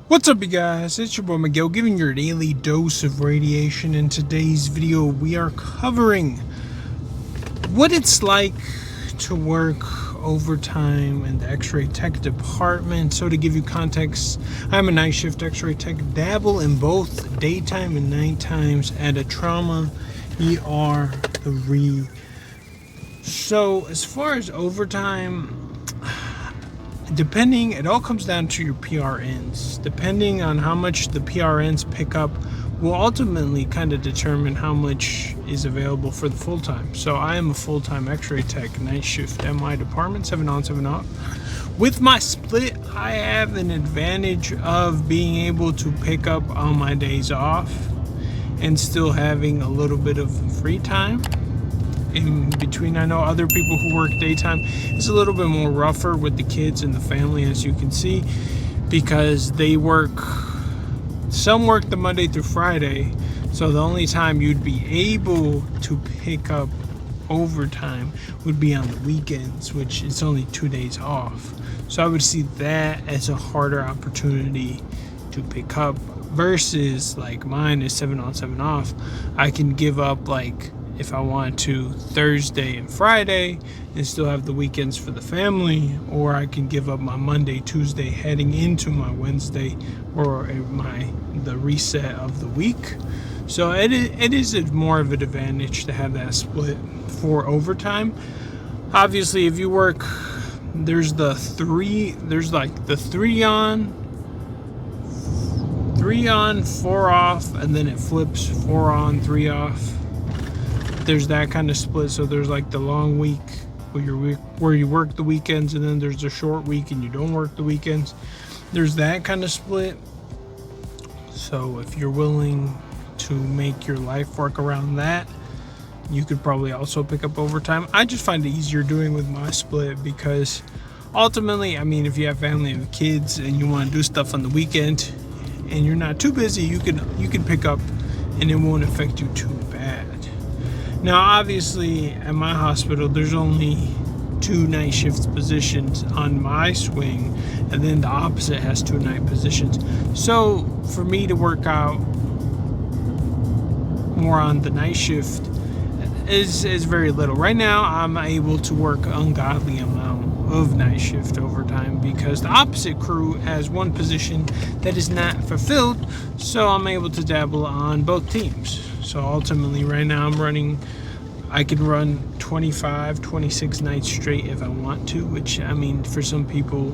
What's up, you guys? It's your boy Miguel giving your daily dose of radiation. In today's video, we are covering what it's like to work overtime in the X-ray tech department. So to give you context, I'm a night shift X-ray tech, dabble in both daytime and night times at a trauma ER So as far as overtime, it all comes down to your PRNs. Depending on how much the PRNs pick up will ultimately kind of determine how much is available for the full-time. So I am a full-time X-ray tech, night shift at my department, 7 on, 7 off. With my split, I have an advantage of being able to pick up on my days off and still having a little bit of free time in between. I know other people who work daytime, it's a little bit more rougher with the kids and the family, as you can see, because some work the Monday through Friday, so the only time you'd be able to pick up overtime would be on the weekends, which is only 2 days off. So I would see that as a harder opportunity to pick up versus like mine is 7 on, 7 off. I can give up, like, if I want to, Thursday and Friday and still have the weekends for the family, or I can give up my Monday, Tuesday heading into my Wednesday or the reset of the week. So it is more of an advantage to have that split for overtime. Obviously, if you work, there's the three on, 4 off, and then it flips 4 on, 3 off. There's that kind of split. So there's like the long week where you work the weekends, and then there's a short week and you don't work the weekends. There's that kind of split. So if you're willing to make your life work around that, you could probably also pick up overtime. I just find it easier doing with my split because ultimately, I mean, if you have family and kids and you want to do stuff on the weekend and you're not too busy, you can pick up and it won't affect you too bad. Now, obviously, at my hospital, there's only 2 night shift positions on my swing, and then the opposite has 2 night positions. So for me to work out more on the night shift is very little. Right now, I'm able to work an ungodly amount of night shift overtime because the opposite crew has 1 position that is not fulfilled, so I'm able to dabble on both teams. So ultimately, right now I can run 25, 26 nights straight if I want to, which, I mean, for some people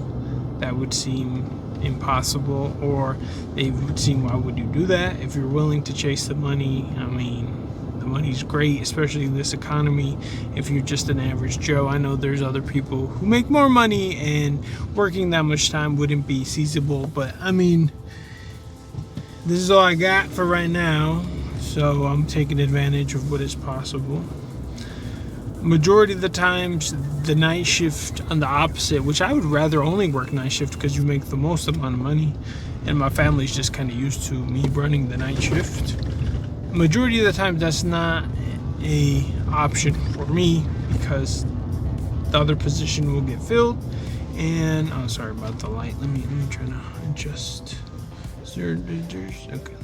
that would seem impossible, or they would seem, why would you do that? If you're willing to chase the money, I mean, the money's great, especially in this economy. If you're just an average Joe, I know there's other people who make more money and working that much time wouldn't be feasible, but I mean, this is all I got for right now. So I'm taking advantage of what is possible. Majority of the times, the night shift on the opposite, which I would rather only work night shift because you make the most amount of money, and my family's just kind of used to me running the night shift. Majority of the time, that's not a option for me because the other position will get filled. And I'm sorry about the light. Let me try to adjust. Okay,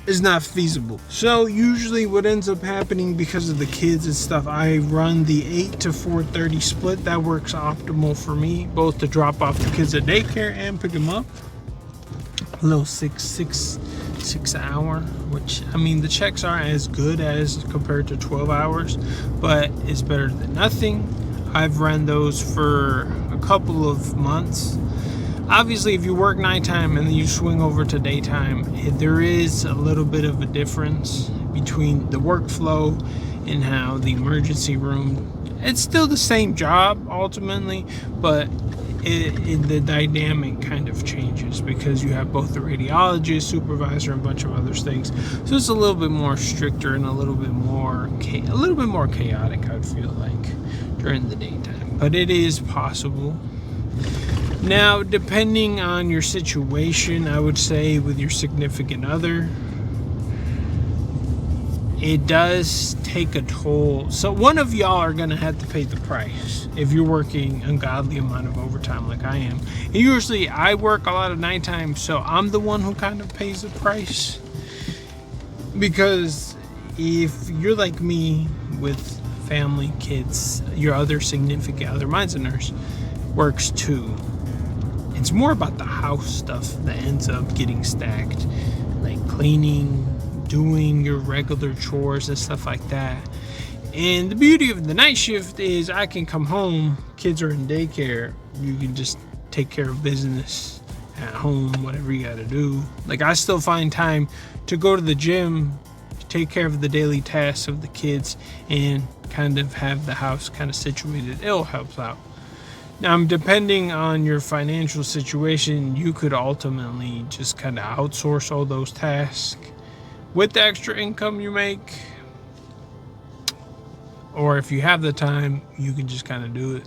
is not feasible. So usually what ends up happening, because of the kids and stuff, I run the 8 to 4:30 split. That works optimal for me, both to drop off the kids at daycare and pick them up. A little six hour, which, I mean, the checks aren't as good as compared to 12 hours, but it's better than nothing. I've run those for a couple of months. Obviously, if you work nighttime and then you swing over to daytime, there is a little bit of a difference between the workflow and how the emergency room, it's still the same job ultimately, but the dynamic kind of changes because you have both the radiologist, supervisor, and a bunch of other things. So it's a little bit more stricter and a little bit more chaotic, I would feel like, during the daytime. But it is possible. Now, depending on your situation, I would say with your significant other, it does take a toll. So one of y'all are gonna have to pay the price if you're working ungodly amount of overtime like I am. And usually I work a lot of nighttime, so I'm the one who kind of pays the price. Because if you're like me with family, kids, your other significant other, mine's a nurse, works too. It's more about the house stuff that ends up getting stacked, like cleaning, doing your regular chores and stuff like that. And the beauty of the night shift is I can come home, kids are in daycare, you can just take care of business at home, whatever you gotta do. Like, I still find time to go to the gym, take care of the daily tasks of the kids, and kind of have the house kind of situated. It'll help out. Now, depending on your financial situation, you could ultimately just kind of outsource all those tasks with the extra income you make. Or if you have the time, you can just kind of do it.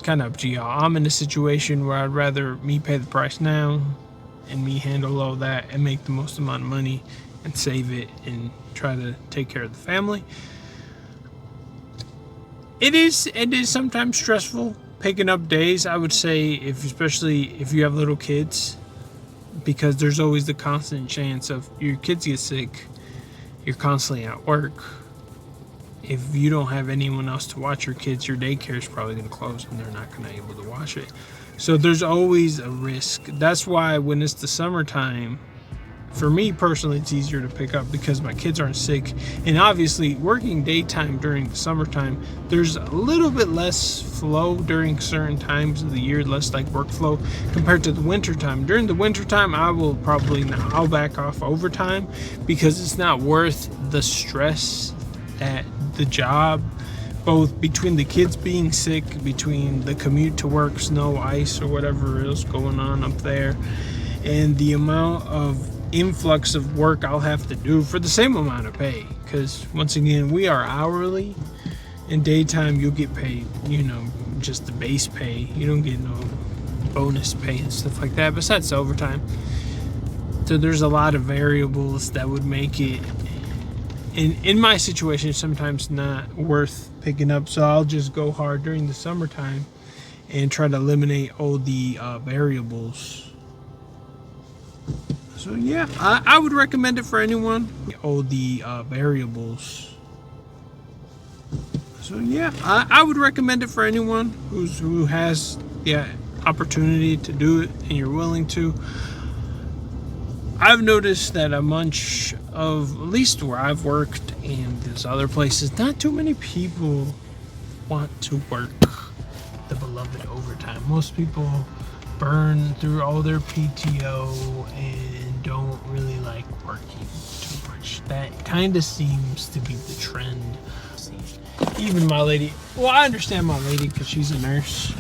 Kind of up to y'all. I'm in a situation where I'd rather me pay the price now and me handle all that and make the most amount of money and save it and try to take care of the family. It is sometimes stressful picking up days, I would say, especially if you have little kids, because there's always the constant chance of your kids get sick, you're constantly at work. If you don't have anyone else to watch your kids, your daycare is probably going to close and they're not going to be able to watch it. So there's always a risk. That's why when it's the summertime, for me personally, it's easier to pick up because my kids aren't sick. And obviously, working daytime during the summertime, there's a little bit less flow during certain times of the year, less like workflow compared to the wintertime. During the wintertime, I'll back off overtime because it's not worth the stress at the job, both between the kids being sick, between the commute to work, snow, ice, or whatever else going on up there, and the amount of influx of work I'll have to do for the same amount of pay. Because once again, we are hourly. In daytime, you'll get paid, just the base pay. You don't get no bonus pay and stuff like that, besides the overtime. So there's a lot of variables that would make it, in my situation, sometimes not worth picking up. So I'll just go hard during the summertime and try to eliminate all the variables. So yeah, I would recommend it for anyone. All the variables. So yeah, I would recommend it for anyone who has the opportunity to do it and you're willing to. I've noticed that a bunch of, at least where I've worked and there's other places, not too many people want to work the beloved overtime. Most people burn through all their PTO and don't really like working too much. That kind of seems to be the trend. Even my lady, well, I understand my lady because she's a nurse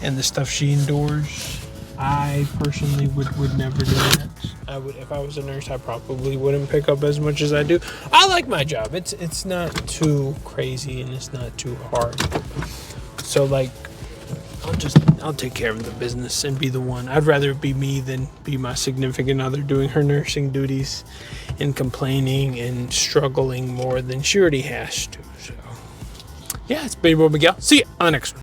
and the stuff she endures. I personally would never do that. If I was a nurse, I probably wouldn't pick up as much as I do. I like my job. It's not too crazy and it's not too hard. So like, I'll take care of the business and be the one. I'd rather it be me than be my significant other doing her nursing duties and complaining and struggling more than she already has to. So yeah, it's Baby Boy Miguel. See you on the next one.